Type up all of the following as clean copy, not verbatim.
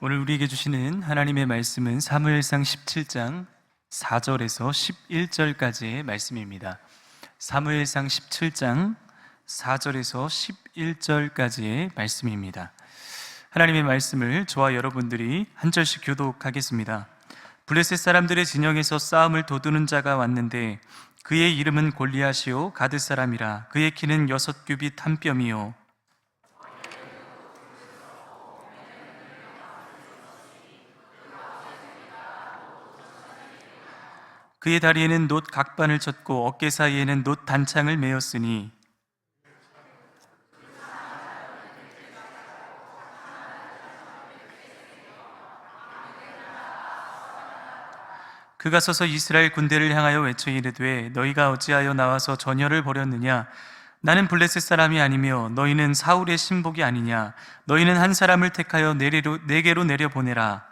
오늘 우리에게 주시는 하나님의 말씀은 사무엘상 17장 4절에서 11절까지의 말씀입니다. 사무엘상 17장 4절에서 11절까지의 말씀입니다. 하나님의 말씀을 저와 여러분들이 한 절씩 교독하겠습니다. 블레셋 사람들의 진영에서 싸움을 도두는 자가 왔는데 그의 이름은 골리앗이요 가드 사람이라. 그의 키는 6규빗 한 뼘이요 그의 다리에는 놋 각반을 쳤고 어깨 사이에는 놋 단창을 메었으니 그가 서서 이스라엘 군대를 향하여 외쳐 이르되 너희가 어찌하여 나와서 전열을 벌였느냐? 나는 블레셋 사람이 아니며 너희는 사울의 신복이 아니냐? 너희는 한 사람을 택하여 내게로 내려보내라.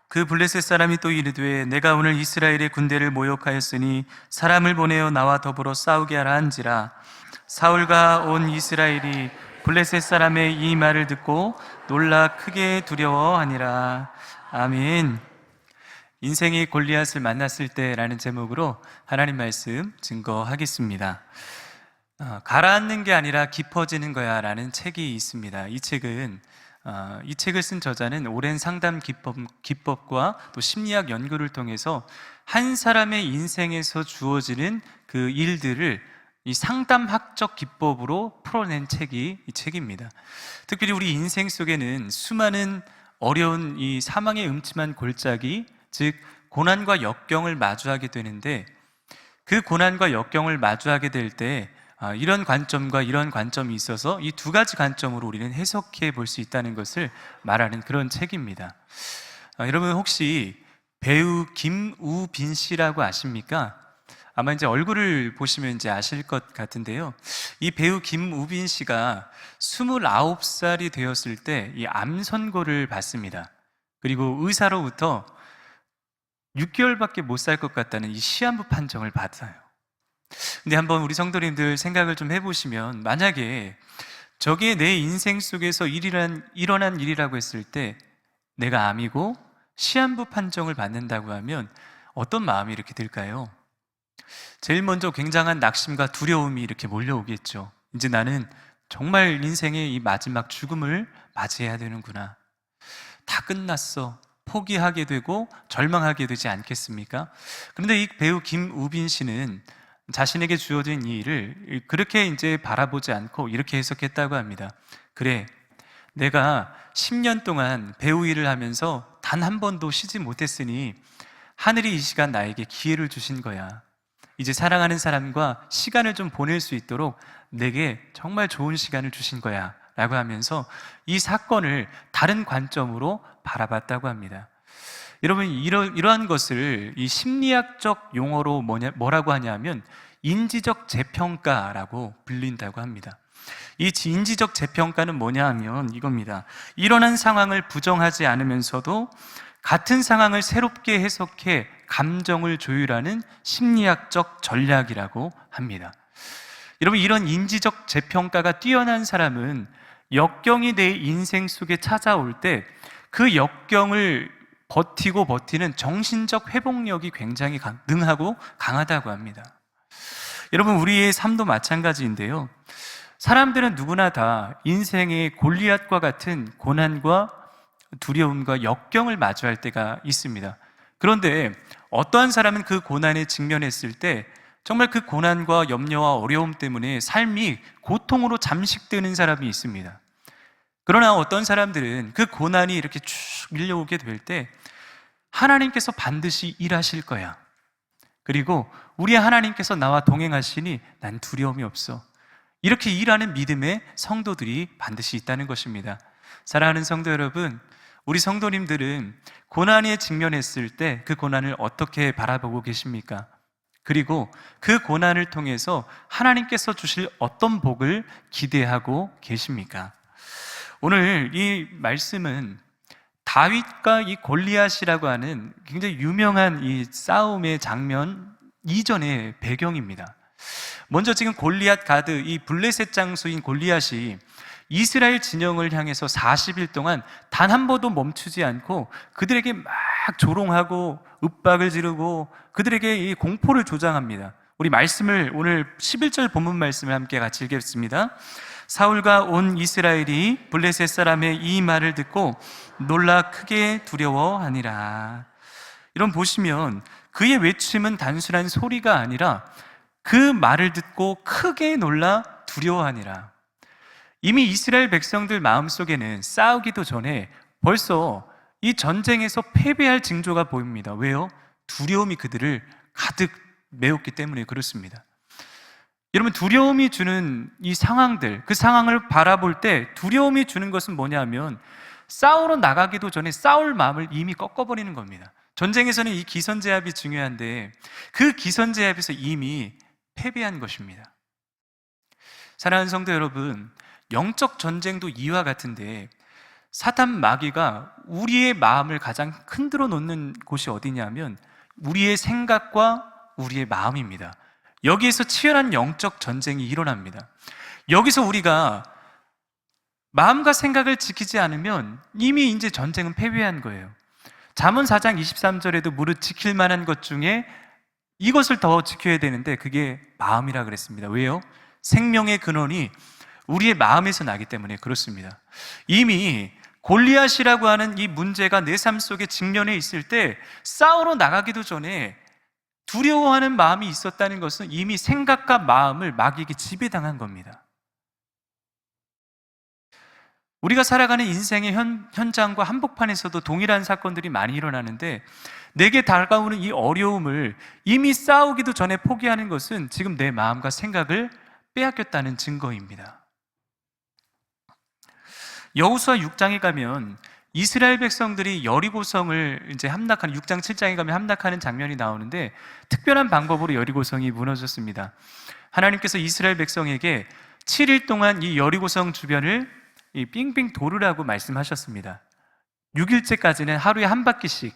그 블레셋 사람이 또 이르되 내가 오늘 이스라엘의 군대를 모욕하였으니 사람을 보내어 나와 더불어 싸우게 하라 한지라. 사울과 온 이스라엘이 블레셋 사람의 이 말을 듣고 놀라 크게 두려워하니라. 아멘. 인생의 골리앗을 만났을 때라는 제목으로 하나님 말씀 증거하겠습니다. 가라앉는 게 아니라 깊어지는 거야 라는 책이 있습니다. 이 책을 쓴 저자는 오랜 상담 기법과 또 심리학 연구를 통해서 한 사람의 인생에서 주어지는 그 일들을 이 상담학적 기법으로 풀어낸 책이 이 책입니다. 특별히 우리 인생 속에는 수많은 어려운 이 사망의 음침한 골짜기, 즉 고난과 역경을 마주하게 되는데, 그 고난과 역경을 마주하게 될 때 이런 관점과 이런 관점이 있어서 이 두 가지 관점으로 우리는 해석해 볼 수 있다는 것을 말하는 그런 책입니다. 여러분 혹시 배우 김우빈 씨라고 아십니까? 아마 이제 얼굴을 보시면 이제 아실 것 같은데요. 이 배우 김우빈 씨가 29살이 되었을 때 이 암 선고를 받습니다. 그리고 의사로부터 6개월밖에 못 살 것 같다는 이 시한부 판정을 받아요. 근데 한번 우리 성도님들 생각을 좀 해보시면, 만약에 저게 내 인생 속에서 일어난 일이라고 했을 때 내가 암이고 시한부 판정을 받는다고 하면 어떤 마음이 이렇게 들까요? 제일 먼저 굉장한 낙심과 두려움이 이렇게 몰려오겠죠. 이제 나는 정말 인생의 이 마지막 죽음을 맞이해야 되는구나. 다 끝났어. 포기하게 되고 절망하게 되지 않겠습니까? 그런데 이 배우 김우빈 씨는 자신에게 주어진 이 일을 그렇게 이제 바라보지 않고 이렇게 해석했다고 합니다. 그래, 내가 10년 동안 배우 일을 하면서 단 한 번도 쉬지 못했으니 하늘이 이 시간 나에게 기회를 주신 거야. 이제 사랑하는 사람과 시간을 좀 보낼 수 있도록 내게 정말 좋은 시간을 주신 거야 라고 하면서 이 사건을 다른 관점으로 바라봤다고 합니다. 여러분, 이러한 것을 이 심리학적 용어로 뭐라고 하냐면 인지적 재평가라고 불린다고 합니다. 이 인지적 재평가는 뭐냐 하면 이겁니다. 일어난 상황을 부정하지 않으면서도 같은 상황을 새롭게 해석해 감정을 조율하는 심리학적 전략이라고 합니다. 여러분, 이런 인지적 재평가가 뛰어난 사람은 역경이 내 인생 속에 찾아올 때 그 역경을 버티는 정신적 회복력이 굉장히 능하고 강하다고 합니다. 여러분, 우리의 삶도 마찬가지인데요. 사람들은 누구나 다 인생의 골리앗과 같은 고난과 두려움과 역경을 마주할 때가 있습니다. 그런데 어떠한 사람은 그 고난에 직면했을 때 정말 그 고난과 염려와 어려움 때문에 삶이 고통으로 잠식되는 사람이 있습니다. 그러나 어떤 사람들은 그 고난이 이렇게 쭉 밀려오게 될 때 하나님께서 반드시 일하실 거야. 그리고 우리 하나님께서 나와 동행하시니 난 두려움이 없어. 이렇게 일하는 믿음의 성도들이 반드시 있다는 것입니다. 사랑하는 성도 여러분, 우리 성도님들은 고난에 직면했을 때 그 고난을 어떻게 바라보고 계십니까? 그리고 그 고난을 통해서 하나님께서 주실 어떤 복을 기대하고 계십니까? 오늘 이 말씀은 다윗과 이 골리앗이라고 하는 굉장히 유명한 이 싸움의 장면 이전의 배경입니다. 먼저 지금 골리앗 가드, 이 블레셋 장수인 골리앗이 이스라엘 진영을 향해서 40일 동안 단 한 번도 멈추지 않고 그들에게 막 조롱하고 윽박을 지르고 그들에게 이 공포를 조장합니다. 우리 말씀을 오늘 11절 본문 말씀을 함께 같이 읽겠습니다. 사울과 온 이스라엘이 블레셋 사람의 이 말을 듣고 놀라 크게 두려워하니라. 이런 보시면 그의 외침은 단순한 소리가 아니라 그 말을 듣고 크게 놀라 두려워하니라. 이미 이스라엘 백성들 마음속에는 싸우기도 전에 벌써 이 전쟁에서 패배할 징조가 보입니다. 왜요? 두려움이 그들을 가득 메웠기 때문에 그렇습니다. 여러분, 두려움이 주는 이 상황들, 그 상황을 바라볼 때 두려움이 주는 것은 뭐냐면 싸우러 나가기도 전에 싸울 마음을 이미 꺾어버리는 겁니다. 전쟁에서는 이 기선제압이 중요한데 그 기선제압에서 이미 패배한 것입니다. 사랑하는 성도 여러분, 영적 전쟁도 이와 같은데 사탄 마귀가 우리의 마음을 가장 흔들어 놓는 곳이 어디냐면 우리의 생각과 우리의 마음입니다. 여기에서 치열한 영적 전쟁이 일어납니다. 여기서 우리가 마음과 생각을 지키지 않으면 이미 이제 전쟁은 패배한 거예요. 잠언 4장 23절에도 무릇 지킬 만한 것 중에 이것을 더 지켜야 되는데 그게 마음이라 그랬습니다. 왜요? 생명의 근원이 우리의 마음에서 나기 때문에 그렇습니다. 이미 골리앗이라고 하는 이 문제가 내 삶 속에 직면해 있을 때 싸우러 나가기도 전에 두려워하는 마음이 있었다는 것은 이미 생각과 마음을 마귀에게 지배당한 겁니다. 우리가 살아가는 인생의 현장과 한복판에서도 동일한 사건들이 많이 일어나는데 내게 다가오는 이 어려움을 이미 싸우기도 전에 포기하는 것은 지금 내 마음과 생각을 빼앗겼다는 증거입니다. 여호수아 6장에 가면 이스라엘 백성들이 여리고성을 이제 함락하는 6장 7장에 가면 함락하는 장면이 나오는데 특별한 방법으로 여리고성이 무너졌습니다. 하나님께서 이스라엘 백성에게 7일 동안 이 여리고성 주변을 빙빙 돌으라고 말씀하셨습니다. 6일째까지는 하루에 한 바퀴씩,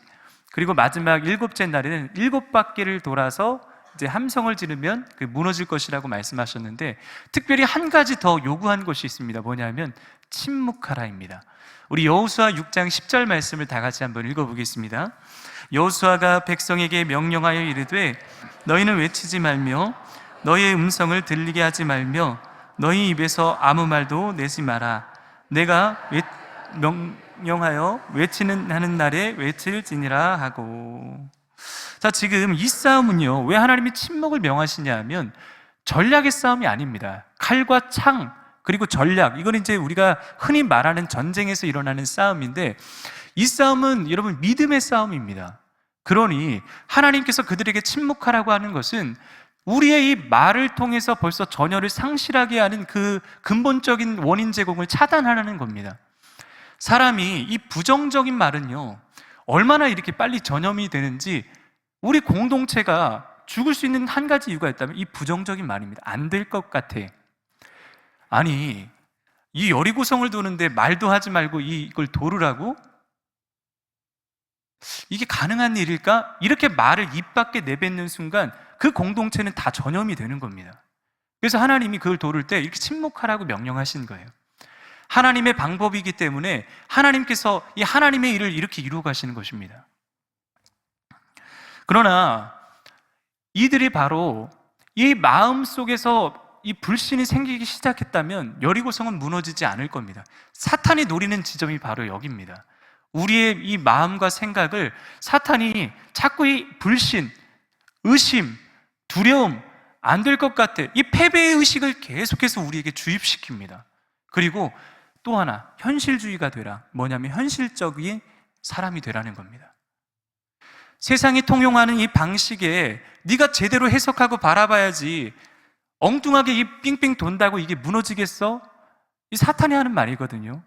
그리고 마지막 7째 날에는 7바퀴를 돌아서 이제 함성을 지르면 무너질 것이라고 말씀하셨는데 특별히 한 가지 더 요구한 것이 있습니다. 뭐냐면 침묵하라입니다. 우리 여호수아 6장 10절 말씀을 다 같이 한번 읽어보겠습니다. 여호수아가 백성에게 명령하여 이르되 너희는 외치지 말며 너희의 음성을 들리게 하지 말며 너희 입에서 아무 말도 내지 마라. 내가 명령하여 외치는 하는 날에 외칠지니라 하고. 자, 지금 이 싸움은요, 왜 하나님이 침묵을 명하시냐 하면 전략의 싸움이 아닙니다. 칼과 창, 그리고 전략, 이건 이제 우리가 흔히 말하는 전쟁에서 일어나는 싸움인데 이 싸움은 여러분 믿음의 싸움입니다. 그러니 하나님께서 그들에게 침묵하라고 하는 것은 우리의 이 말을 통해서 벌써 전열을 상실하게 하는 그 근본적인 원인 제공을 차단하라는 겁니다. 사람이 이 부정적인 말은요, 얼마나 이렇게 빨리 전염이 되는지 우리 공동체가 죽을 수 있는 한 가지 이유가 있다면 이 부정적인 말입니다. 안 될 것 같아. 아니, 이 여리고성을 도는데 말도 하지 말고 이걸 도르라고? 이게 가능한 일일까? 이렇게 말을 입 밖에 내뱉는 순간 그 공동체는 다 전염이 되는 겁니다. 그래서 하나님이 그걸 도를 때 이렇게 침묵하라고 명령하신 거예요. 하나님의 방법이기 때문에 하나님께서 이 하나님의 일을 이렇게 이루어 가시는 것입니다. 그러나 이들이 바로 이 마음 속에서 이 불신이 생기기 시작했다면 여리고성은 무너지지 않을 겁니다. 사탄이 노리는 지점이 바로 여기입니다. 우리의 이 마음과 생각을 사탄이 자꾸 이 불신, 의심, 두려움, 안 될 것 같아, 이 패배의 의식을 계속해서 우리에게 주입시킵니다. 그리고 또 하나, 현실주의가 되라. 뭐냐면 현실적인 사람이 되라는 겁니다. 세상이 통용하는 이 방식에 네가 제대로 해석하고 바라봐야지 엉뚱하게 이 삥삥 돈다고 이게 무너지겠어? 이 사탄이 하는 말이거든요.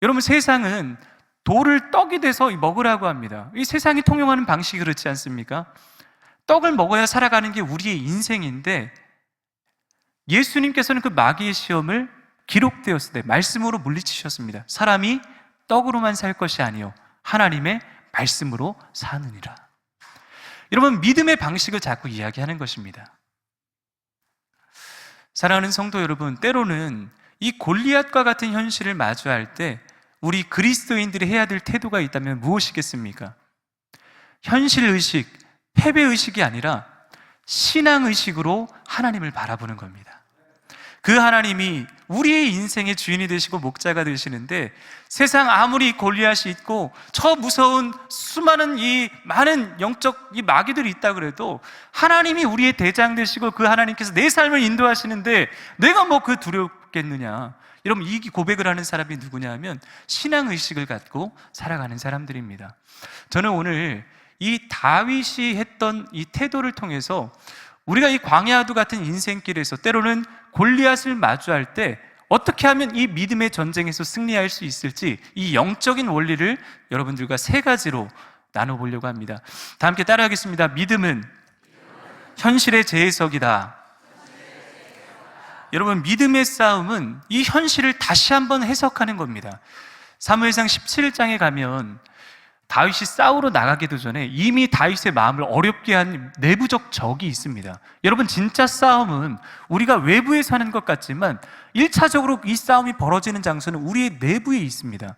여러분, 세상은 돌을 떡이 돼서 먹으라고 합니다. 이 세상이 통용하는 방식이 그렇지 않습니까? 떡을 먹어야 살아가는 게 우리의 인생인데 예수님께서는 그 마귀의 시험을 기록되었을 때 말씀으로 물리치셨습니다. 사람이 떡으로만 살 것이 아니요 하나님의 말씀으로 사느니라. 여러분, 믿음의 방식을 자꾸 이야기하는 것입니다. 사랑하는 성도 여러분, 때로는 이 골리앗과 같은 현실을 마주할 때 우리 그리스도인들이 해야 될 태도가 있다면 무엇이겠습니까? 현실의식, 패배의식이 아니라 신앙의식으로 하나님을 바라보는 겁니다. 그 하나님이 우리의 인생의 주인이 되시고 목자가 되시는데, 세상 아무리 골리앗이 있고 저 무서운 수많은 이 많은 영적 이 마귀들이 있다 그래도 하나님이 우리의 대장 되시고 그 하나님께서 내 삶을 인도하시는데 내가 뭐 그 두렵겠느냐. 여러분, 이 고백을 하는 사람이 누구냐 하면 신앙의식을 갖고 살아가는 사람들입니다. 저는 오늘 이 다윗이 했던 이 태도를 통해서 우리가 이 광야도 같은 인생길에서 때로는 골리앗을 마주할 때 어떻게 하면 이 믿음의 전쟁에서 승리할 수 있을지, 이 영적인 원리를 여러분들과 세 가지로 나눠보려고 합니다. 다 함께 따라하겠습니다. 믿음은 현실의 재해석이다. 여러분, 믿음의 싸움은 이 현실을 다시 한번 해석하는 겁니다. 사무엘상 17장에 가면 다윗이 싸우러 나가기도 전에 이미 다윗의 마음을 어렵게 한 내부적 적이 있습니다. 여러분, 진짜 싸움은 우리가 외부에서 하는 것 같지만 1차적으로 이 싸움이 벌어지는 장소는 우리의 내부에 있습니다.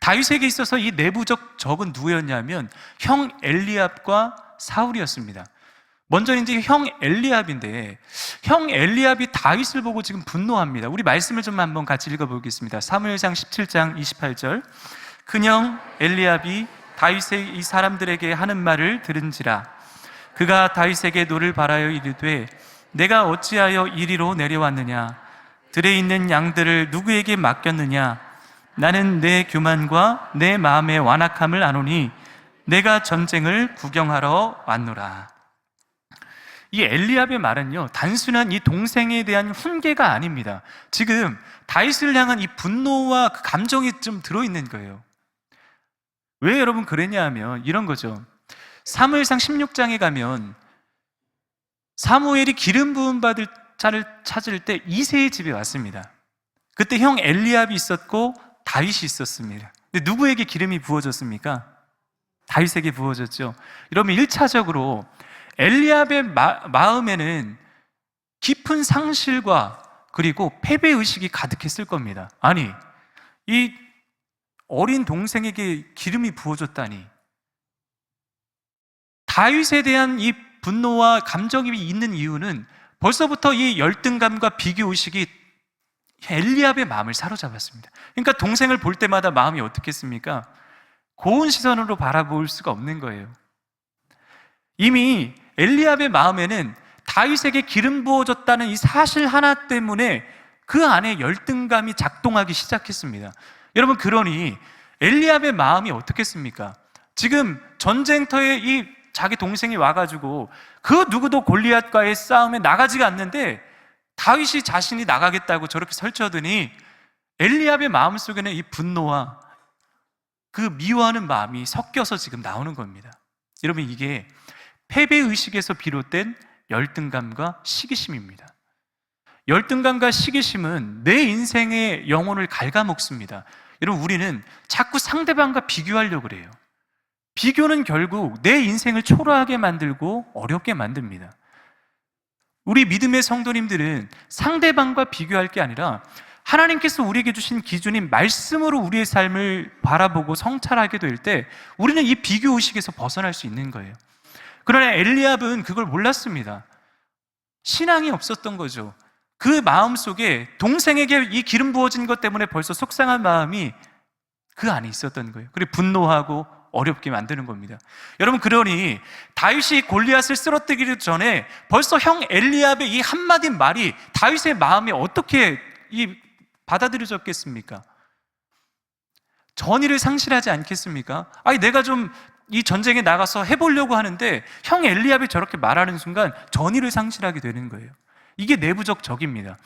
다윗에게 있어서 이 내부적 적은 누구였냐면 형 엘리압과 사울이었습니다. 먼저 이제 형 엘리압인데, 형 엘리압이 다윗을 보고 지금 분노합니다. 우리 말씀을 좀 한번 같이 읽어보겠습니다. 사무엘상 17장 28절. 큰형 엘리압이 다윗의 이 사람들에게 하는 말을 들은지라. 그가 다윗에게 노를 바라여 이르되 내가 어찌하여 이리로 내려왔느냐? 들에 있는 양들을 누구에게 맡겼느냐? 나는 내 교만과 내 마음의 완악함을 아노니 내가 전쟁을 구경하러 왔노라. 이 엘리압의 말은요, 단순한 이 동생에 대한 훈계가 아닙니다. 지금 다윗을 향한 이 분노와 그 감정이 좀 들어있는 거예요. 왜 여러분 그랬냐 하면 이런 거죠. 사무엘상 16장에 가면 사무엘이 기름 부음 받을 자를 찾을 때 이새의 집에 왔습니다. 그때 형 엘리압이 있었고 다윗이 있었습니다. 근데 누구에게 기름이 부어졌습니까? 다윗에게 부어졌죠. 여러분, 1차적으로 엘리압의 마음에는 깊은 상실과 그리고 패배의식이 가득했을 겁니다. 아니, 이 어린 동생에게 기름이 부어졌다니. 다윗에 대한 이 분노와 감정이 있는 이유는 벌써부터 이 열등감과 비교의식이 엘리압의 마음을 사로잡았습니다. 그러니까 동생을 볼 때마다 마음이 어떻겠습니까? 고운 시선으로 바라볼 수가 없는 거예요. 이미 엘리압의 마음에는 다윗에게 기름 부어졌다는 이 사실 하나 때문에 그 안에 열등감이 작동하기 시작했습니다. 여러분, 그러니 엘리압의 마음이 어떻겠습니까? 지금 전쟁터에 이 자기 동생이 와가지고 그 누구도 골리앗과의 싸움에 나가지가 않는데 다윗이 자신이 나가겠다고 저렇게 설쳐더니 엘리압의 마음속에는 이 분노와 그 미워하는 마음이 섞여서 지금 나오는 겁니다. 여러분, 이게 패배의식에서 비롯된 열등감과 시기심입니다. 열등감과 시기심은 내 인생의 영혼을 갉아먹습니다. 여러분, 우리는 자꾸 상대방과 비교하려고 그래요. 비교는 결국 내 인생을 초라하게 만들고 어렵게 만듭니다. 우리 믿음의 성도님들은 상대방과 비교할 게 아니라 하나님께서 우리에게 주신 기준인 말씀으로 우리의 삶을 바라보고 성찰하게 될 때 우리는 이 비교의식에서 벗어날 수 있는 거예요. 그러나 엘리압은 그걸 몰랐습니다. 신앙이 없었던 거죠. 그 마음속에 동생에게 이 기름 부어진 것 때문에 벌써 속상한 마음이 그 안에 있었던 거예요. 그리고 분노하고 어렵게 만드는 겁니다. 여러분, 그러니 다윗이 골리앗을 쓰러뜨리기 전에 벌써 형 엘리압의 이 한마디 말이 다윗의 마음에 어떻게 받아들여졌겠습니까? 전의를 상실하지 않겠습니까? 아니, 내가 좀 이 전쟁에 나가서 해보려고 하는데 형 엘리압이 저렇게 말하는 순간 전의를 상실하게 되는 거예요. 이게 내부적 적입니다.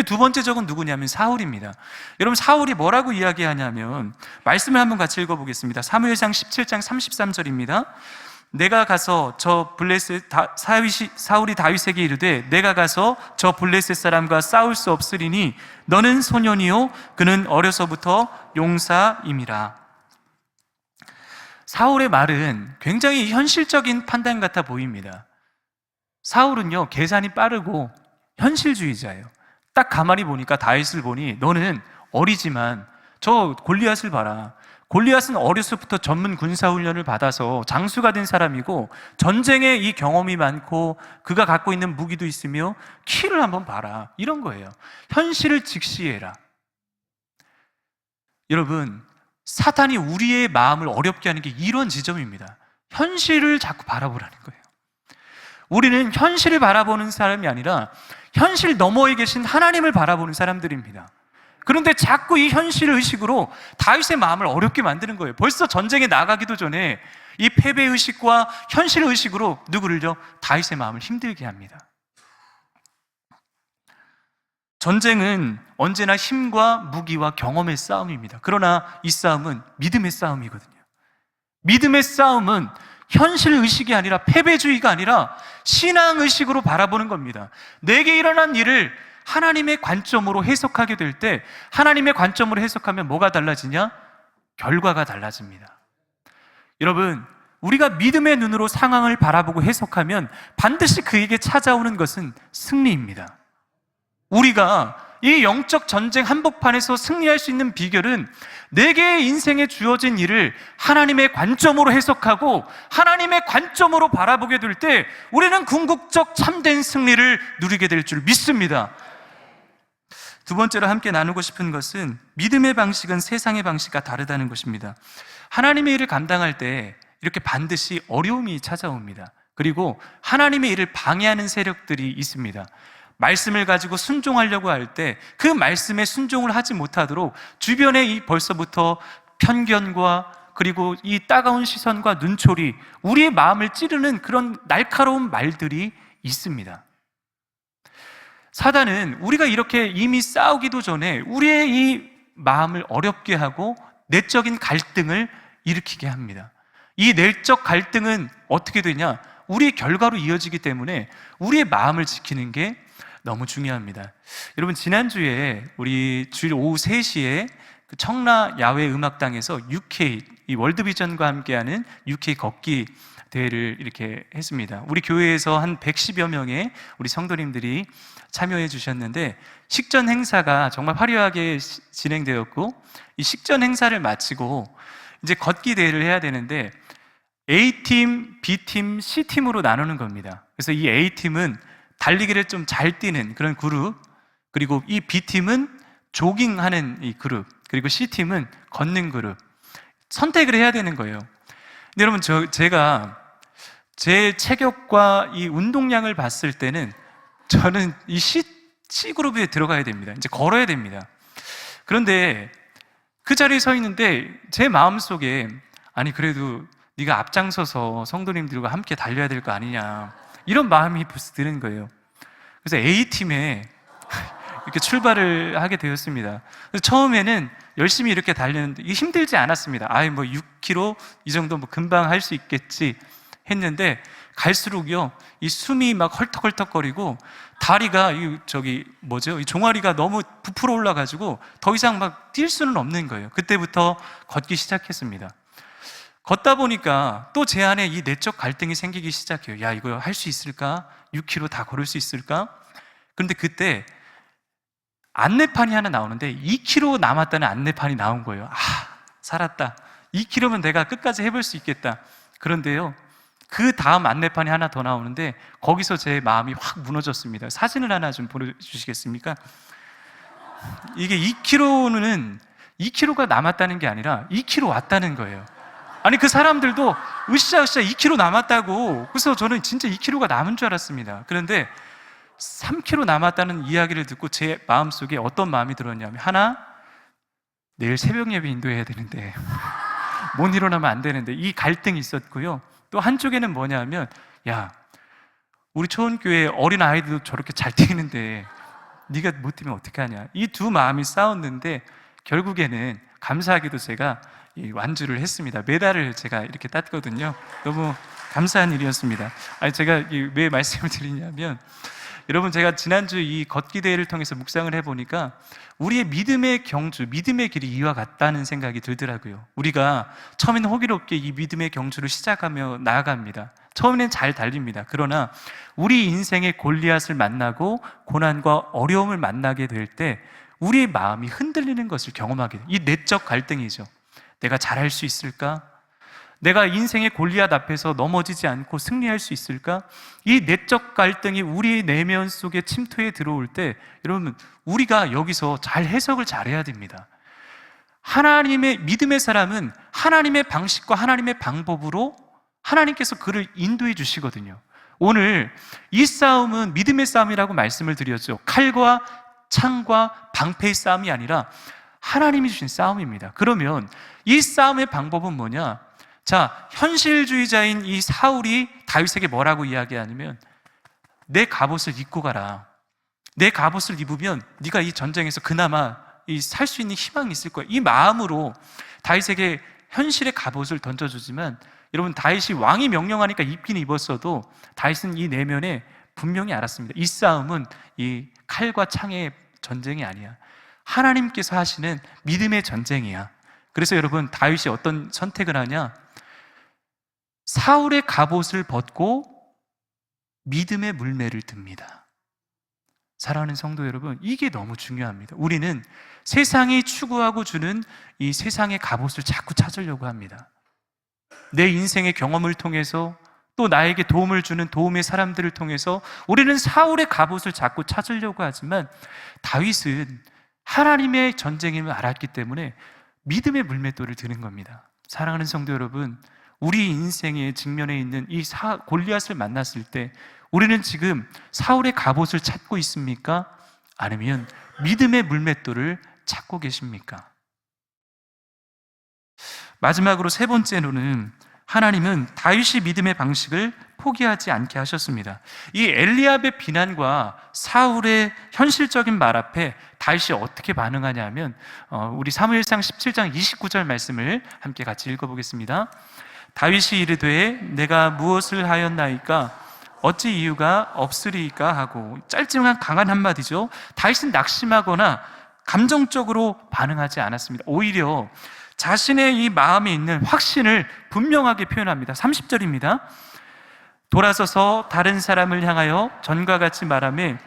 두 번째 적은 누구냐면 사울입니다. 여러분, 사울이 뭐라고 이야기하냐면 말씀을 한번 같이 읽어보겠습니다. 사무엘상 17장 33절입니다. 내가 가서 사울이 다윗에게 이르되 내가 가서 저 블레셋 사람과 싸울 수 없으리니 너는 소년이요 그는 어려서부터 용사임이라. 사울의 말은 굉장히 현실적인 판단 같아 보입니다. 사울은요, 계산이 빠르고 현실주의자예요. 딱 가만히 보니까 다윗을 보니 너는 어리지만 저 골리앗을 봐라. 골리앗은 어려서부터 전문 군사훈련을 받아서 장수가 된 사람이고 전쟁에 이 경험이 많고 그가 갖고 있는 무기도 있으며 키를 한번 봐라. 이런 거예요. 현실을 직시해라. 여러분, 사탄이 우리의 마음을 어렵게 하는 게 이런 지점입니다. 현실을 자꾸 바라보라는 거예요. 우리는 현실을 바라보는 사람이 아니라 현실 너머에 계신 하나님을 바라보는 사람들입니다. 그런데 자꾸 이 현실 의식으로 다윗의 마음을 어렵게 만드는 거예요. 벌써 전쟁에 나가기도 전에 이 패배 의식과 현실 의식으로 누구를요? 다윗의 마음을 힘들게 합니다. 전쟁은 언제나 힘과 무기와 경험의 싸움입니다. 그러나 이 싸움은 믿음의 싸움이거든요. 믿음의 싸움은 현실 의식이 아니라 패배주의가 아니라 신앙 의식으로 바라보는 겁니다. 내게 일어난 일을 하나님의 관점으로 해석하게 될 때, 하나님의 관점으로 해석하면 뭐가 달라지냐? 결과가 달라집니다. 여러분, 우리가 믿음의 눈으로 상황을 바라보고 해석하면 반드시 그에게 찾아오는 것은 승리입니다. 우리가 이 영적 전쟁 한복판에서 승리할 수 있는 비결은 내게 인생에 주어진 일을 하나님의 관점으로 해석하고 하나님의 관점으로 바라보게 될 때 우리는 궁극적 참된 승리를 누리게 될 줄 믿습니다. 두 번째로 함께 나누고 싶은 것은 믿음의 방식은 세상의 방식과 다르다는 것입니다. 하나님의 일을 감당할 때 이렇게 반드시 어려움이 찾아옵니다. 그리고 하나님의 일을 방해하는 세력들이 있습니다. 말씀을 가지고 순종하려고 할 때 그 말씀에 순종을 하지 못하도록 주변에 이 벌써부터 편견과 그리고 이 따가운 시선과 눈초리, 우리의 마음을 찌르는 그런 날카로운 말들이 있습니다. 사단은 우리가 이렇게 이미 싸우기도 전에 우리의 이 마음을 어렵게 하고 내적인 갈등을 일으키게 합니다. 이 내적 갈등은 어떻게 되냐? 우리의 결과로 이어지기 때문에 우리의 마음을 지키는 게 너무 중요합니다. 여러분, 지난주에 우리 주일 오후 3시에 그 청라 야외 음악당에서 UK, 이 월드비전과 함께하는 UK 걷기 대회를 이렇게 했습니다. 우리 교회에서 한 110여 명의 우리 성도님들이 참여해 주셨는데 식전 행사가 정말 화려하게 진행되었고, 이 식전 행사를 마치고 이제 걷기 대회를 해야 되는데 A팀, B팀, C팀으로 나누는 겁니다. 그래서 이 A팀은 달리기를 좀 잘 뛰는 그런 그룹, 그리고 이 B팀은 조깅하는 이 그룹, 그리고 C팀은 걷는 그룹, 선택을 해야 되는 거예요. 근데 여러분, 제가 제 체격과 이 운동량을 봤을 때는 저는 이 C그룹에 들어가야 됩니다. 이제 걸어야 됩니다. 그런데 그 자리에 서 있는데 제 마음속에 아니 그래도 네가 앞장서서 성도님들과 함께 달려야 될 거 아니냐, 이런 마음이 벌써 드는 거예요. 그래서 A팀에 이렇게 출발을 하게 되었습니다. 그래서 처음에는 열심히 이렇게 달렸는데 이게 힘들지 않았습니다. 뭐 6km 이 정도 뭐 금방 할 수 있겠지 했는데 갈수록요, 이 숨이 막 헐떡헐떡거리고 다리가 이 종아리가 너무 부풀어 올라가지고 더 이상 막 뛸 수는 없는 거예요. 그때부터 걷기 시작했습니다. 걷다 보니까 또 제 안에 이 내적 갈등이 생기기 시작해요. 야, 이거 할 수 있을까? 6km 다 걸을 수 있을까? 그런데 그때 안내판이 하나 나오는데 2km 남았다는 안내판이 나온 거예요. 살았다. 2km면 내가 끝까지 해볼 수 있겠다. 그런데요, 그 다음 안내판이 하나 더 나오는데 거기서 제 마음이 확 무너졌습니다. 사진을 하나 좀 보여주시겠습니까? 이게 2km가 남았다는 게 아니라 2km 왔다는 거예요. 아니, 그 사람들도 으쌰으쌰 2km 남았다고. 그래서 저는 진짜 2km가 남은 줄 알았습니다. 그런데 3km 남았다는 이야기를 듣고 제 마음속에 어떤 마음이 들었냐면, 하나, 내일 새벽 예배 인도해야 되는데 못 일어나면 안 되는데, 이 갈등이 있었고요. 또 한쪽에는 뭐냐면, 야, 우리 초원교회 어린 아이들도 저렇게 잘 뛰는데 네가 못 뛰면 어떡하냐. 이 두 마음이 싸웠는데 결국에는 감사하게도 제가 이 완주를 했습니다. 메달을 제가 이렇게 땄거든요. 너무 감사한 일이었습니다. 제가 왜 말씀을 드리냐면, 여러분, 제가 지난주 이 걷기 대회를 통해서 묵상을 해보니까 우리의 믿음의 경주, 믿음의 길이 이와 같다는 생각이 들더라고요. 우리가 처음에는 호기롭게 이 믿음의 경주를 시작하며 나아갑니다. 처음에는 잘 달립니다. 그러나 우리 인생의 골리앗을 만나고 고난과 어려움을 만나게 될 때 우리의 마음이 흔들리는 것을 경험하게 돼요. 이 내적 갈등이죠. 내가 잘할 수 있을까? 내가 인생의 골리앗 앞에서 넘어지지 않고 승리할 수 있을까? 이 내적 갈등이 우리의 내면 속에 침투해 들어올 때 여러분, 우리가 여기서 잘 해석을 잘해야 됩니다. 하나님의 믿음의 사람은 하나님의 방식과 하나님의 방법으로 하나님께서 그를 인도해 주시거든요. 오늘 이 싸움은 믿음의 싸움이라고 말씀을 드렸죠. 칼과 창과 방패의 싸움이 아니라 하나님이 주신 싸움입니다. 그러면 이 싸움의 방법은 뭐냐? 자, 현실주의자인 이 사울이 다윗에게 뭐라고 이야기하냐면, 내 갑옷을 입고 가라. 내 갑옷을 입으면 네가 이 전쟁에서 그나마 살 수 있는 희망이 있을 거야. 이 마음으로 다윗에게 현실의 갑옷을 던져주지만, 여러분, 다윗이 왕이 명령하니까 입긴 입었어도 다윗은 이 내면에 분명히 알았습니다. 이 싸움은 이 칼과 창의 전쟁이 아니야. 하나님께서 하시는 믿음의 전쟁이야. 그래서 여러분, 다윗이 어떤 선택을 하냐? 사울의 갑옷을 벗고 믿음의 물매를 듭니다. 사랑하는 성도 여러분, 이게 너무 중요합니다. 우리는 세상이 추구하고 주는 이 세상의 갑옷을 자꾸 찾으려고 합니다. 내 인생의 경험을 통해서, 또 나에게 도움을 주는 도움의 사람들을 통해서 우리는 사울의 갑옷을 자꾸 찾으려고 하지만, 다윗은 하나님의 전쟁임을 알았기 때문에 믿음의 물맷돌을 드는 겁니다. 사랑하는 성도 여러분, 우리 인생의 직면에 있는 이 골리앗을 만났을 때 우리는 지금 사울의 갑옷을 찾고 있습니까? 아니면 믿음의 물맷돌을 찾고 계십니까? 마지막으로 세 번째로는 하나님은 다윗이 믿음의 방식을 포기하지 않게 하셨습니다. 이 엘리압의 비난과 사울의 현실적인 말 앞에 다윗이 어떻게 반응하냐면, 우리 사무엘상 17장 29절 말씀을 함께 같이 읽어보겠습니다. 다윗이 이르되 내가 무엇을 하였나이까? 어찌 이유가 없으리까? 하고, 짧지만 강한 한마디죠. 다윗은 낙심하거나 감정적으로 반응하지 않았습니다. 오히려 자신의 이 마음에 있는 확신을 분명하게 표현합니다. 30절입니다. 돌아서서 다른 사람을 향하여 전과 같이 말하며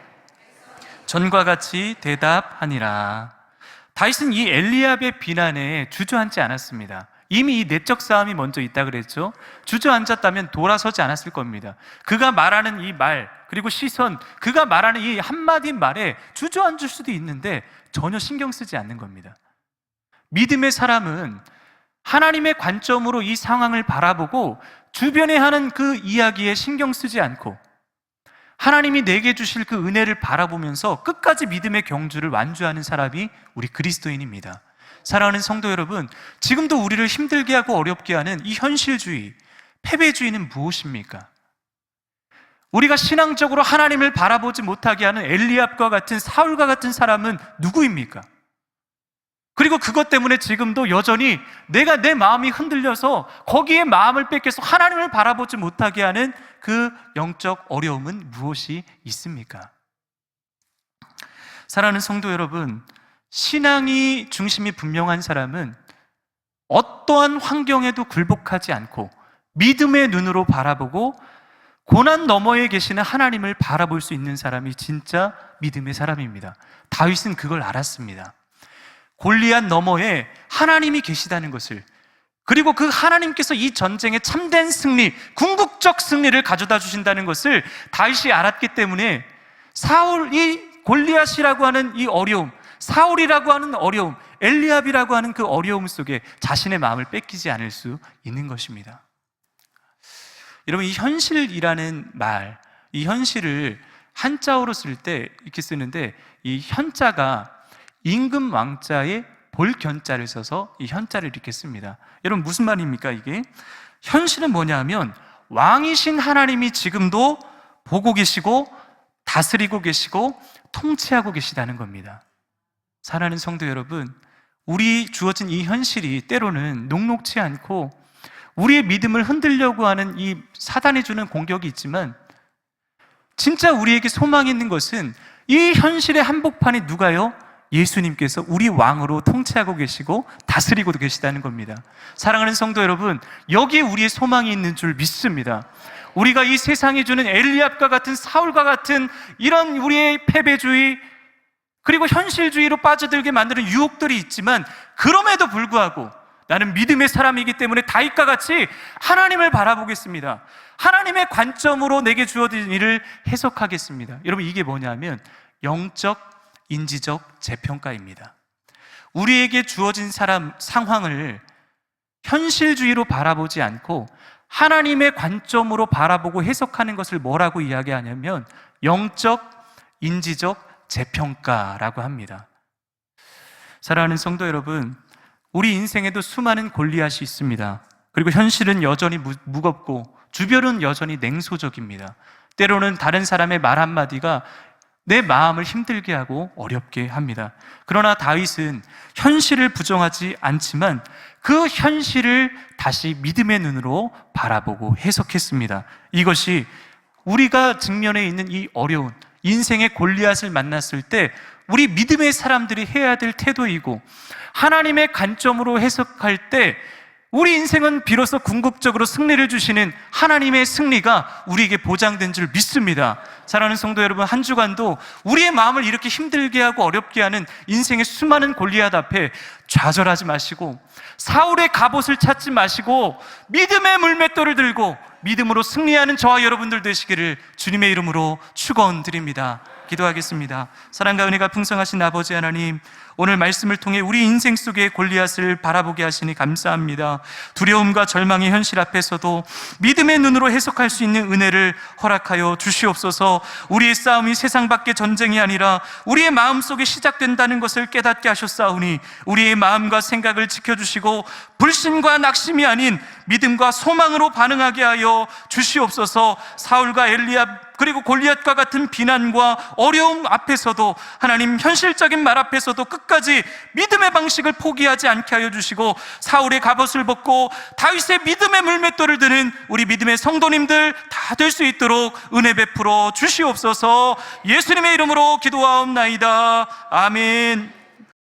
전과 같이 대답하니라. 다윗은 이 엘리압의 비난에 주저앉지 않았습니다. 이미 이 내적 싸움이 먼저 있다 그랬죠. 주저앉았다면 돌아서지 않았을 겁니다. 그가 말하는 이 말, 그리고 시선, 그가 말하는 이 한마디 말에 주저앉을 수도 있는데 전혀 신경 쓰지 않는 겁니다. 믿음의 사람은 하나님의 관점으로 이 상황을 바라보고 주변에 하는 그 이야기에 신경 쓰지 않고 하나님이 내게 주실 그 은혜를 바라보면서 끝까지 믿음의 경주를 완주하는 사람이 우리 그리스도인입니다. 사랑하는 성도 여러분, 지금도 우리를 힘들게 하고 어렵게 하는 이 현실주의, 패배주의는 무엇입니까? 우리가 신앙적으로 하나님을 바라보지 못하게 하는 엘리압과 같은, 사울과 같은 사람은 누구입니까? 그리고 그것 때문에 지금도 여전히 내가 내 마음이 흔들려서 거기에 마음을 뺏겨서 하나님을 바라보지 못하게 하는 그 영적 어려움은 무엇이 있습니까? 사랑하는 성도 여러분, 신앙이 중심이 분명한 사람은 어떠한 환경에도 굴복하지 않고 믿음의 눈으로 바라보고 고난 너머에 계시는 하나님을 바라볼 수 있는 사람이 진짜 믿음의 사람입니다. 다윗은 그걸 알았습니다. 골리앗 너머에 하나님이 계시다는 것을, 그리고 그 하나님께서 이 전쟁의 참된 승리, 궁극적 승리를 가져다 주신다는 것을 다윗이 알았기 때문에 사울이 골리앗이라고 하는 이 어려움, 사울이라고 하는 어려움, 엘리압이라고 하는 그 어려움 속에 자신의 마음을 뺏기지 않을 수 있는 것입니다. 여러분, 이 현실이라는 말, 이 현실을 한자어로 쓸 때 이렇게 쓰는데, 이 현자가 임금 왕자에 볼견자를 써서 이 현자를 이렇게 씁니다. 여러분, 무슨 말입니까 이게? 현실은 뭐냐 하면 왕이신 하나님이 지금도 보고 계시고 다스리고 계시고 통치하고 계시다는 겁니다. 사랑하는 성도 여러분, 우리 주어진 이 현실이 때로는 녹록치 않고 우리의 믿음을 흔들려고 하는 이 사단이 주는 공격이 있지만, 진짜 우리에게 소망이 있는 것은 이 현실의 한복판에 누가요? 예수님께서 우리 왕으로 통치하고 계시고 다스리고 계시다는 겁니다. 사랑하는 성도 여러분, 여기에 우리의 소망이 있는 줄 믿습니다. 우리가 이 세상이 주는 엘리압과 같은, 사울과 같은 이런 우리의 패배주의 그리고 현실주의로 빠져들게 만드는 유혹들이 있지만, 그럼에도 불구하고 나는 믿음의 사람이기 때문에 다윗과 같이 하나님을 바라보겠습니다. 하나님의 관점으로 내게 주어진 일을 해석하겠습니다. 여러분, 이게 뭐냐면 영적, 인지적 재평가입니다. 우리에게 주어진 상황을 현실주의로 바라보지 않고 하나님의 관점으로 바라보고 해석하는 것을 뭐라고 이야기하냐면 영적, 인지적 재평가라고 합니다. 사랑하는 성도 여러분, 우리 인생에도 수많은 골리앗이 있습니다. 그리고 현실은 여전히 무겁고 주변은 여전히 냉소적입니다. 때로는 다른 사람의 말 한마디가 내 마음을 힘들게 하고 어렵게 합니다. 그러나 다윗은 현실을 부정하지 않지만 그 현실을 다시 믿음의 눈으로 바라보고 해석했습니다. 이것이 우리가 직면해 있는 이 어려운 인생의 골리앗을 만났을 때 우리 믿음의 사람들이 해야 될 태도이고, 하나님의 관점으로 해석할 때 우리 인생은 비로소 궁극적으로 승리를 주시는 하나님의 승리가 우리에게 보장된 줄 믿습니다. 사랑하는 성도 여러분, 한 주간도 우리의 마음을 이렇게 힘들게 하고 어렵게 하는 인생의 수많은 골리앗 앞에 좌절하지 마시고 사울의 갑옷을 찾지 마시고 믿음의 물맷돌을 들고 믿음으로 승리하는 저와 여러분들 되시기를 주님의 이름으로 축원드립니다. 기도하겠습니다. 사랑과 은혜가 풍성하신 아버지 하나님, 오늘 말씀을 통해 우리 인생 속의 골리앗을 바라보게 하시니 감사합니다. 두려움과 절망의 현실 앞에서도 믿음의 눈으로 해석할 수 있는 은혜를 허락하여 주시옵소서. 우리의 싸움이 세상 밖의 전쟁이 아니라 우리의 마음속에 시작된다는 것을 깨닫게 하셨사오니 우리의 마음과 생각을 지켜주시고 불신과 낙심이 아닌 믿음과 소망으로 반응하게 하여 주시옵소서. 사울과 엘리압 그리고 골리앗과 같은 비난과 어려움 앞에서도, 하나님 현실적인 말 앞에서도 끝까지 믿음의 방식을 포기하지 않게 하여 주시고, 사울의 갑옷을 벗고 다윗의 믿음의 물맷돌을 드는 우리 믿음의 성도님들 다 될 수 있도록 은혜 베풀어 주시옵소서. 예수님의 이름으로 기도하옵나이다. 아멘.